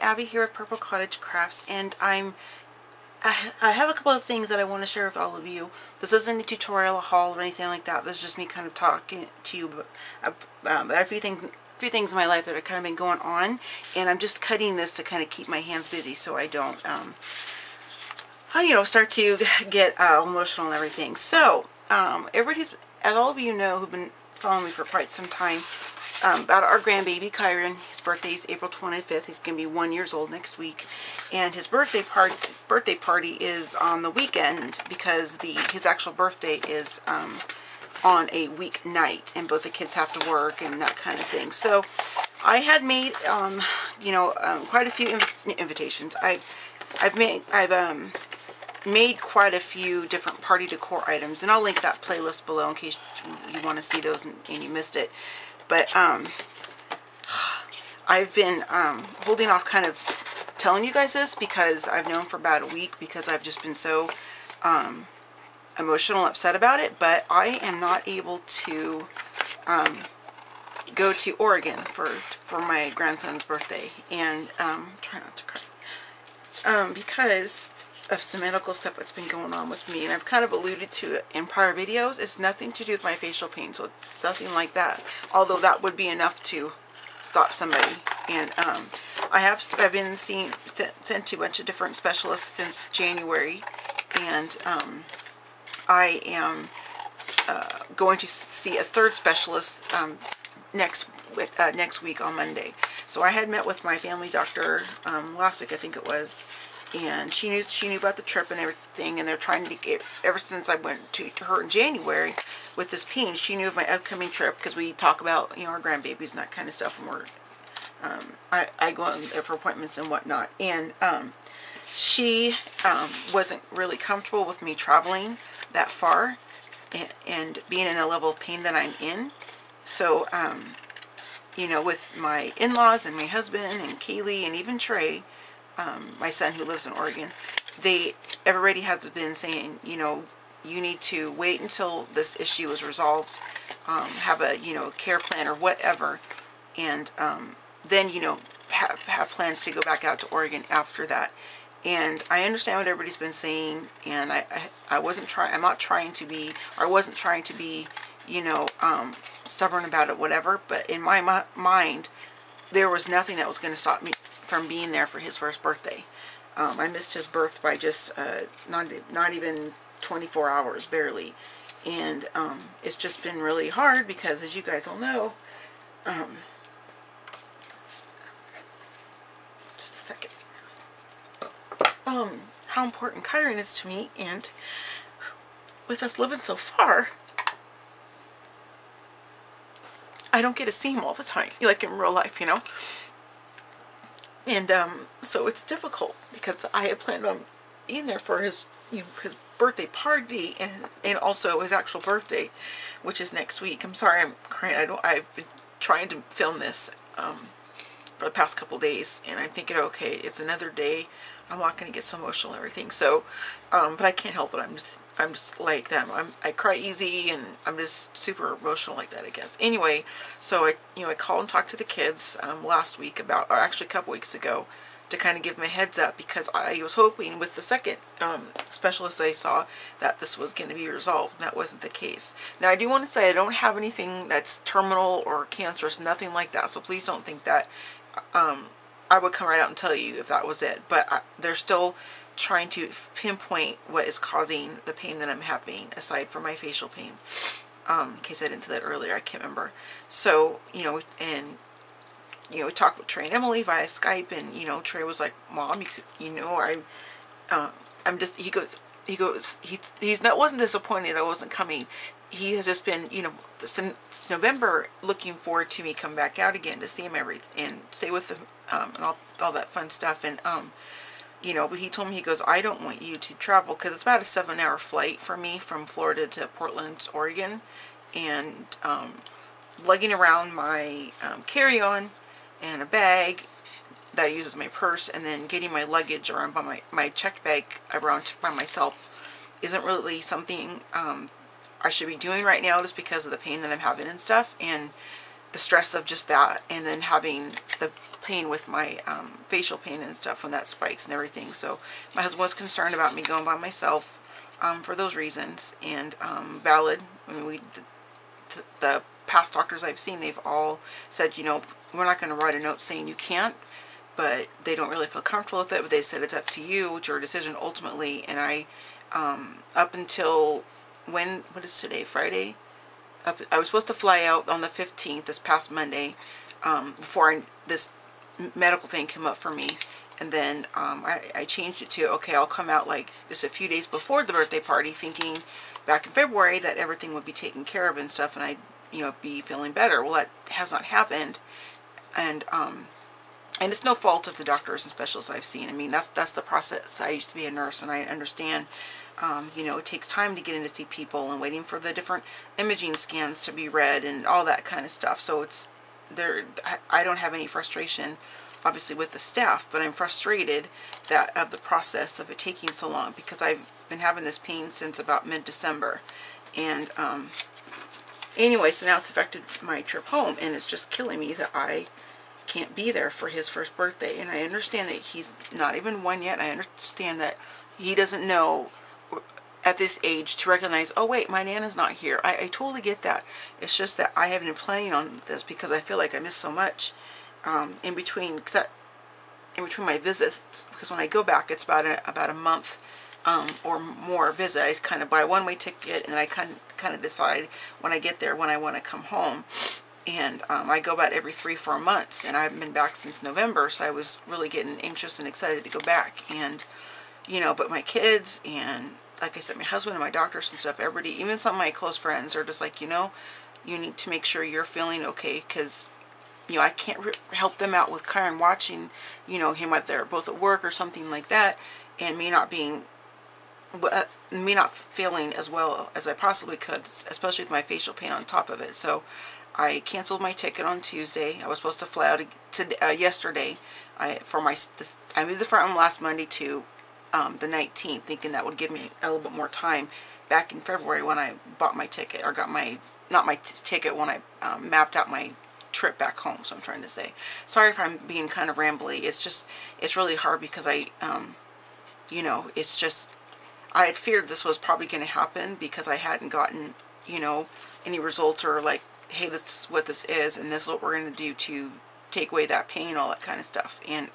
Abby here with Purple Cottage Crafts, and I have a couple of things that I want to share with all of you. This isn't a tutorial, a haul, or anything like that. This is just me kind of talking to you about a few things in my life that have kind of been going on, and I'm just cutting this to kind of keep my hands busy so I don't, start to get emotional and everything. So, everybody's, as all of you know who've been following me for quite some time, about our grandbaby Kyrin. His is April 25th. He's going to be 1 year old next week, and his birthday party is on the weekend because his actual birthday is on a weeknight, and both the kids have to work and that kind of thing. So I had made quite a few invitations. I've made quite a few different party decor items, and I'll link that playlist below in case you want to see those and you missed it. But I've been holding off kind of telling you guys this because I've known for about a week because I've just been so emotional and upset about it. But I am not able to go to Oregon for my grandson's birthday, and try not to cry, because of some medical stuff that's been going on with me, and I've kind of alluded to it in prior videos. It's nothing to do with my facial pain, so it's nothing like that, although that would be enough to stop somebody. And I've been sent to a bunch of different specialists since January, and I am going to see a third specialist next week on Monday. So I had met with my family doctor last week, I think it was, and she knew about the trip and everything, and they're trying to get, ever since I went to her in January with this pain, she knew of my upcoming trip because we talk about, our grandbabies and that kind of stuff, and we're I go in there for appointments and whatnot. And she wasn't really comfortable with me traveling that far and being in a level of pain that I'm in. So with my in-laws and my husband and Kaylee and even Trey, my son who lives in Oregon, everybody has been saying, you need to wait until this issue is resolved, have a, care plan or whatever, and then, have plans to go back out to Oregon after that. And I understand what everybody's been saying, and I wasn't trying to be stubborn about it, whatever, but in my mind, there was nothing that was going to stop me from being there for his first birthday. I missed his birth by just not even 24 hours, barely. And it's just been really hard because, as you guys all know, just a second, how important Kyrin is to me, and with us living so far, I don't get to see him all the time, like in real life, And so it's difficult because I had planned on being there for his birthday party and also his actual birthday, which is next week. I'm sorry I'm crying. I've been trying to film this for the past couple days, and I'm thinking, okay, it's another day. I'm not going to get so emotional and everything. So, but I can't help it. I'm just like them. I cry easy, and I'm just super emotional like that, I guess. Anyway, so I called and talked to the kids last week or actually a couple weeks ago, to kind of give them a heads up, because I was hoping with the second specialist I saw that this was going to be resolved, and that wasn't the case. Now, I do want to say I don't have anything that's terminal or cancerous, nothing like that, so please don't think that I would come right out and tell you if that was it. But they're still trying to pinpoint what is causing the pain that I'm having, aside from my facial pain. In case I didn't say that earlier, I can't remember. So, and we talked with Trey and Emily via Skype, and Trey was like, "Mom, I'm just," he's not, wasn't disappointed I wasn't coming. He has just been, since November, looking forward to me come back out again to see him and stay with him, and all that fun stuff. And but he told me, he goes, "I don't want you to travel," because it's about a 7-hour flight for me from Florida to Portland, Oregon, and lugging around my carry-on and a bag that uses my purse, and then getting my luggage around by my checked bag around by myself isn't really something I should be doing right now, just because of the pain that I'm having and stuff. And the stress of just that, and then having the pain with my facial pain and stuff when that spikes and everything. So my husband was concerned about me going by myself for those reasons, and valid. I mean, the past doctors I've seen, they've all said, you know, we're not going to write a note saying you can't, but they don't really feel comfortable with it. But they said it's up to you, it's your decision ultimately. And I, up until what is today, Friday? I was supposed to fly out on the 15th, this past Monday, before this medical thing came up for me. And then I changed it to, okay, I'll come out like just a few days before the birthday party, thinking back in February that everything would be taken care of and stuff, and I'd, you know, be feeling better. Well, that has not happened. And it's no fault of the doctors and specialists I've seen. I mean, that's the process. I used to be a nurse, and I understand, you know, it takes time to get in to see people, and waiting for the different imaging scans to be read and all that kind of stuff. So it's there. I don't have any frustration, obviously, with the staff, but I'm frustrated that of the process of it taking so long, because I've been having this pain since about mid-December. And anyway, so now it's affected my trip home, and it's just killing me that I can't be there for his first birthday. And I understand that he's not even 1 yet. I understand that he doesn't know at this age to recognize, oh wait, my Nana's not here. I totally get that. It's just that I haven't been planning on this because I feel like I miss so much in between my visits, because when I go back, it's about a month or more visit. I just kind of buy a one-way ticket, and I kind of decide when I get there when I want to come home. And I go about every 3-4 months, and I haven't been back since November, so I was really getting anxious and excited to go back. And, you know, but my kids and, like I said, my husband and my doctors and stuff, everybody, even some of my close friends are just like, you know, you need to make sure you're feeling okay, because, you know, I can't help them out with Kyrin watching, you know, him out there both at work or something like that, and me not feeling as well as I possibly could, especially with my facial pain on top of it. So I canceled my ticket on Tuesday. I was supposed to fly out yesterday. I moved the from last Monday to the 19th, thinking that would give me a little bit more time back in February when I bought my ticket, or got my, not my ticket, when I mapped out my trip back home. So I'm trying to say, sorry if I'm being kind of rambly. It's just, it's really hard because you know, it's just, I had feared this was probably going to happen because I hadn't gotten, you know, any results, or like, hey, this is what this is, and this is what we're going to do to take away that pain, all that kind of stuff. And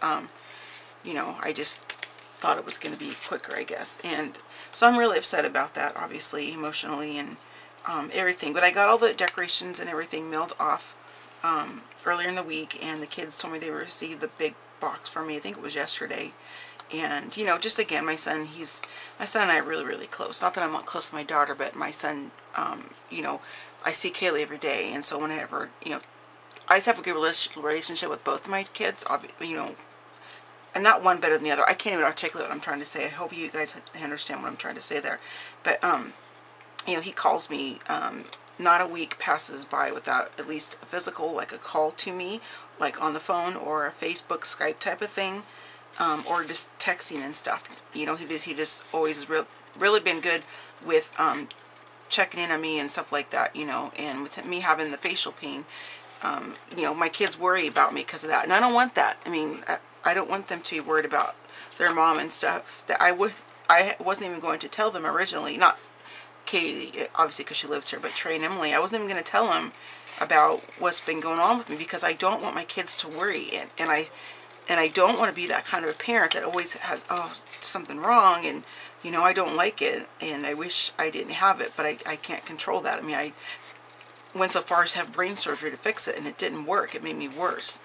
you know, I just thought it was going to be quicker, I guess. And so I'm really upset about that, obviously, emotionally and everything. But I got all the decorations and everything mailed off earlier in the week, and the kids told me they received the big box from me. I think it was yesterday. And, you know, just again, my son and I are really, really close. Not that I'm not close to my daughter, but my son, you know, I see Kaylee every day, and so whenever, you know, I just have a good relationship with both of my kids, you know, and not one better than the other. I can't even articulate what I'm trying to say. I hope you guys understand what I'm trying to say there. But, you know, he calls me, not a week passes by without at least a physical, like a call to me, like on the phone or a Facebook, Skype type of thing, or just texting and stuff. You know, he just always really been good with, checking in on me and stuff like that, you know. And with me having the facial pain, you know, my kids worry about me because of that, and I don't want that. I mean, I don't want them to be worried about their mom and stuff. That I wasn't even going to tell them originally, not Kaylee, obviously, because she lives here, but Trey and Emily. I wasn't even going to tell them about what's been going on with me, because I don't want my kids to worry, and I don't want to be that kind of a parent that always has, oh, something wrong, and, you know, I don't like it, and I wish I didn't have it, but I can't control that. I mean, I went so far as to have brain surgery to fix it, and it didn't work. It made me worse.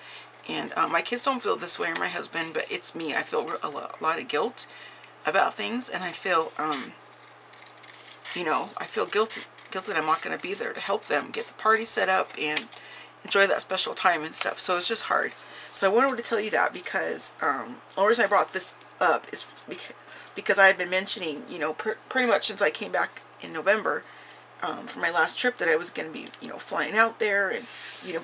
And my kids don't feel this way, or my husband, but it's me. I feel a lot of guilt about things, and I feel, you know, I feel guilty that I'm not going to be there to help them get the party set up and enjoy that special time and stuff. So it's just hard. So I wanted to tell you that because the only reason I brought this up is because I had been mentioning, you know, pretty much since I came back in November for my last trip, that I was going to be, you know, flying out there, and, you know,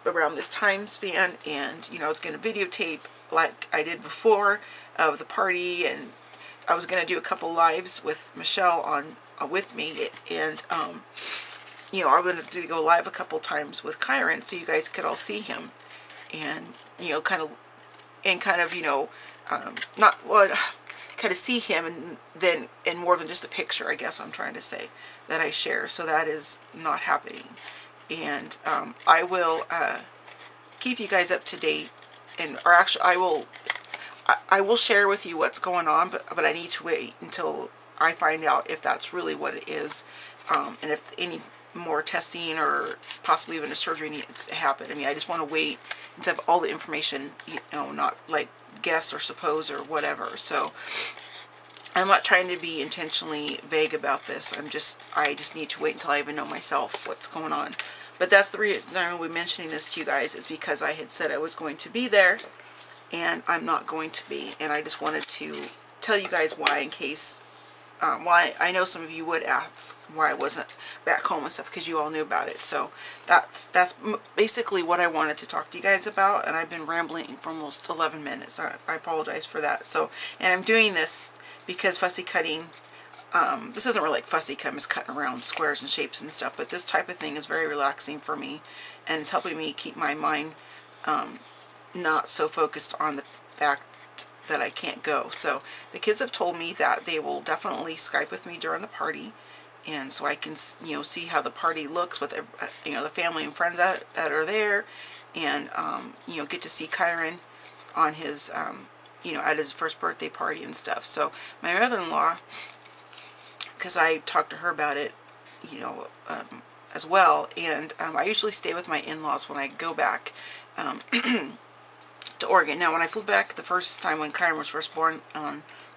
around this time span, and, you know, I was going to videotape like I did before of the party, and I was going to do a couple lives with Michelle on with me, and you know, I wanted to go live a couple times with Kyrin so you guys could all see him, and you know, kind of you know, not well, kind of see him, and then and more than just a picture, I guess I'm trying to say, that I share. So that is not happening, and I will keep you guys up to date, and or actually I will share with you what's going on, but I need to wait until I find out if that's really what it is, and if any more testing or possibly even a surgery needs to happen. I mean, I just want to wait until I have all the information, you know, not like guess or suppose or whatever. So I'm not trying to be intentionally vague about this. I just need to wait until I even know myself what's going on. But that's the reason I'm going to be mentioning this to you guys, is because I had said I was going to be there, and I'm not going to be. And I just wanted to tell you guys why, in case, why I know some of you would ask why I wasn't back home and stuff, because you all knew about it. So that's basically what I wanted to talk to you guys about, and I've been rambling for almost 11 minutes. I apologize for that. So, and I'm doing this because fussy cutting, this isn't really like fussy cut, I'm just cutting around squares and shapes and stuff, but this type of thing is very relaxing for me, and it's helping me keep my mind not so focused on the fact that I can't go. So the kids have told me that they will definitely Skype with me during the party, and so I can, you know, see how the party looks with, you know, the family and friends that are there, and you know, get to see Kyrin on his you know, at his first birthday party and stuff. So my mother-in-law, because I talked to her about it, you know, as well, and I usually stay with my in-laws when I go back to Oregon. Now, when I flew back the first time when Kyrin was first born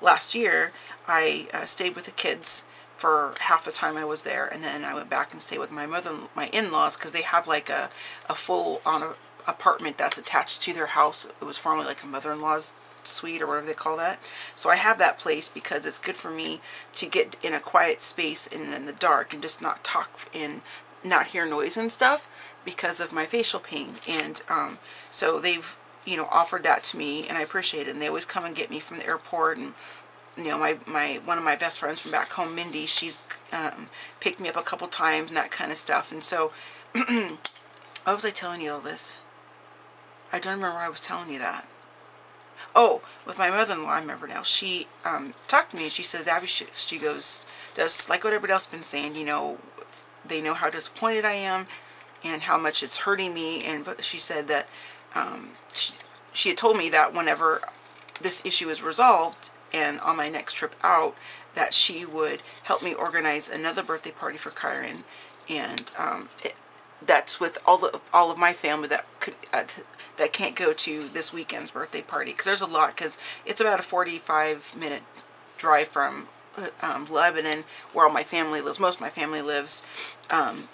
last year, I stayed with the kids for half the time I was there, and then I went back and stayed with my in-laws, because they have like a full on apartment that's attached to their house. It was formerly like a mother-in-law's suite or whatever they call that. So I have that place because it's good for me to get in a quiet space and in the dark and just not talk and not hear noise and stuff because of my facial pain. And so they've, you know, offered that to me, and I appreciate it. And they always come and get me from the airport. And you know, one of my best friends from back home, Mindy, she's picked me up a couple times and that kind of stuff. And so why was I telling you all this? I don't remember why I was telling you that. Oh, with my mother-in-law, I remember now. She talked to me, and she says, Abby, she goes, just like what everybody else has been saying, you know, they know how disappointed I am and how much it's hurting me. And but she said that she had told me that whenever this issue is resolved and on my next trip out, that she would help me organize another birthday party for Kyrin, and that's with all of my family that could that can't go to this weekend's birthday party, because there's a lot, because it's about a 45-minute drive from Lebanon, where all my family lives, most of my family lives,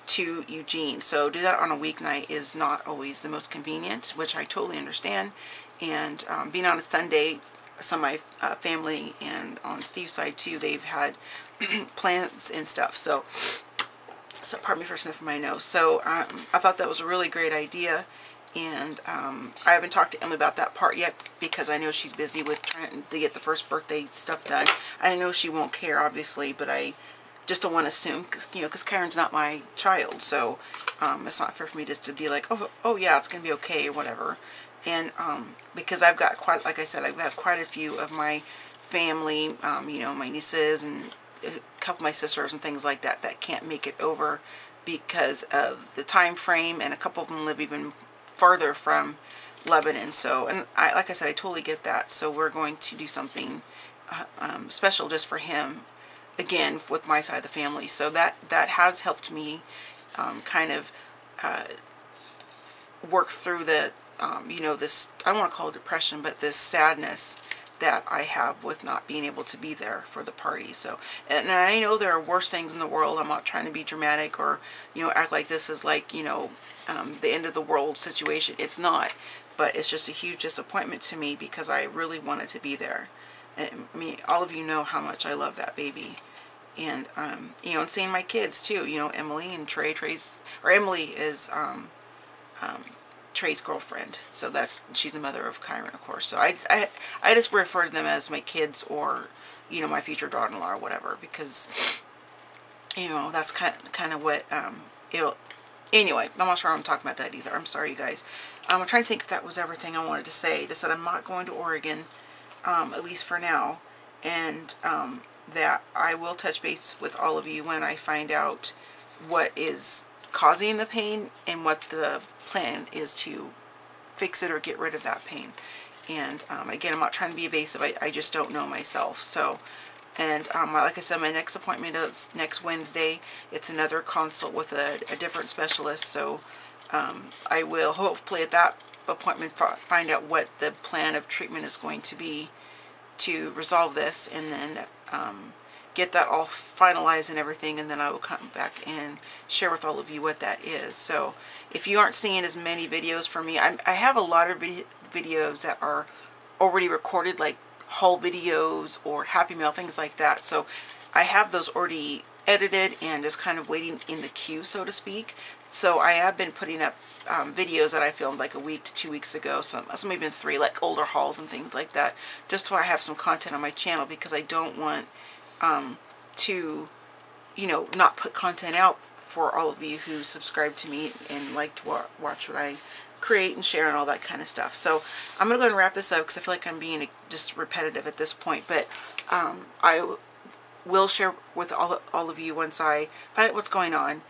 to Eugene. So do that on a weeknight is not always the most convenient, which I totally understand. And being on a Sunday, some of my family and on Steve's side too, they've had plans and stuff. So pardon me for sniffing my nose. So I thought that was a really great idea. And I haven't talked to Emily about that part yet, because I know she's busy with trying to get the first birthday stuff done. I know she won't care, obviously, but I just don't want to assume, because, you know, because Kyrin's not my child. So it's not fair for me just to be like, oh yeah, it's going to be okay or whatever. And because I've got quite, like I said, I have quite a few of my family, you know, my nieces and a couple of my sisters and things like that, that can't make it over because of the time frame, and a couple of them live even farther from Lebanon. So, and like I said, I totally get that. So we're going to do something special just for him, again, with my side of the family. So that has helped me kind of work through the you know, this, I don't want to call it depression, but this sadness that I have with not being able to be there for the party. So, and I know there are worse things in the world. I'm not trying to be dramatic or, you know, act like this is like, you know, the end of the world situation. It's not, but it's just a huge disappointment to me, because I really wanted to be there. And I mean, all of you know how much I love that baby. And, you know, and seeing my kids too, you know, Emily and Emily is, Trey's girlfriend, so she's the mother of Kyrin, of course. So I just refer to them as my kids, or, you know, my future daughter-in-law or whatever, because, you know, that's kind of what anyway, I'm not sure I'm talking about that either. I'm sorry, you guys. I'm trying to think if that was everything I wanted to say. Just that I'm not going to Oregon, at least for now, and that I will touch base with all of you when I find out what is causing the pain and what the plan is to fix it or get rid of that pain. And again, I'm not trying to be evasive. I just don't know myself. So, and like I said, my next appointment is next Wednesday. It's another consult with a different specialist. So I will hopefully at that appointment find out what the plan of treatment is going to be to resolve this, and then get that all finalized and everything, and then I will come back and share with all of you what that is. So if you aren't seeing as many videos from me, I have a lot of videos that are already recorded, like haul videos or Happy Mail, things like that. So I have those already edited and just kind of waiting in the queue, so to speak. So I have been putting up videos that I filmed like a week to 2 weeks ago, some even 3, like older hauls and things like that, just so I have some content on my channel, because I don't want to, you know, not put content out for all of you who subscribe to me and like to watch what I create and share and all that kind of stuff. So I'm going to go and wrap this up because I feel like I'm being just repetitive at this point, but I will share with all of you once I find out what's going on,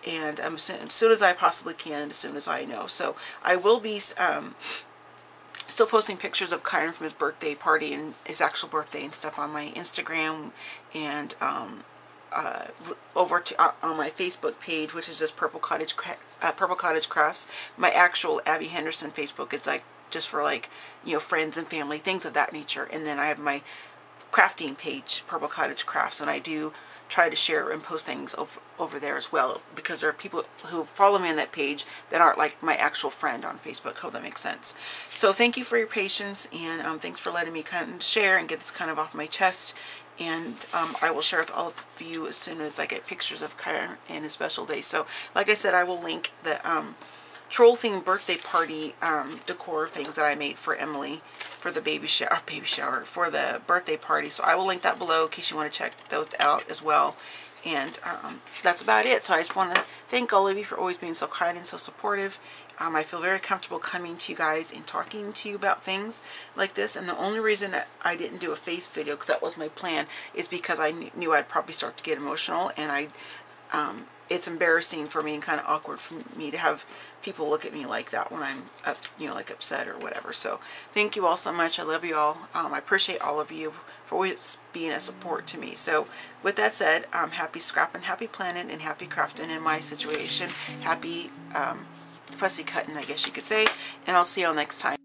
and as soon as I possibly can, as soon as I know. So I will be still posting pictures of Kyrin from his birthday party and his actual birthday and stuff on my Instagram, and over to on my Facebook page, which is just Purple Cottage Crafts. My actual Abby Henderson Facebook is like just for, like, you know, friends and family, things of that nature. And then I have my crafting page, Purple Cottage Crafts, and I do try to share and post things over there as well, because there are people who follow me on that page that aren't like my actual friend on Facebook. Hope that makes sense. So thank you for your patience, and thanks for letting me kind of share and get this kind of off my chest. And I will share with all of you as soon as I get pictures of Kyrin and his special day. So like I said, I will link the troll themed birthday party decor things that I made for Emily for the baby shower for the birthday party. So I will link that below in case you want to check those out as well. And that's about it. So I just want to thank all of you for always being so kind and so supportive. I feel very comfortable coming to you guys and talking to you about things like this. And the only reason that I didn't do a face video, because that was my plan, is because I knew I'd probably start to get emotional, and it's embarrassing for me and kind of awkward for me to have people look at me like that when I'm you know, like upset or whatever. So thank you all so much. I love you all. I appreciate all of you for always being a support to me. So with that said, happy scrapping, happy planning, and happy crafting in my situation. Happy fussy cutting, I guess you could say. And I'll see y'all next time.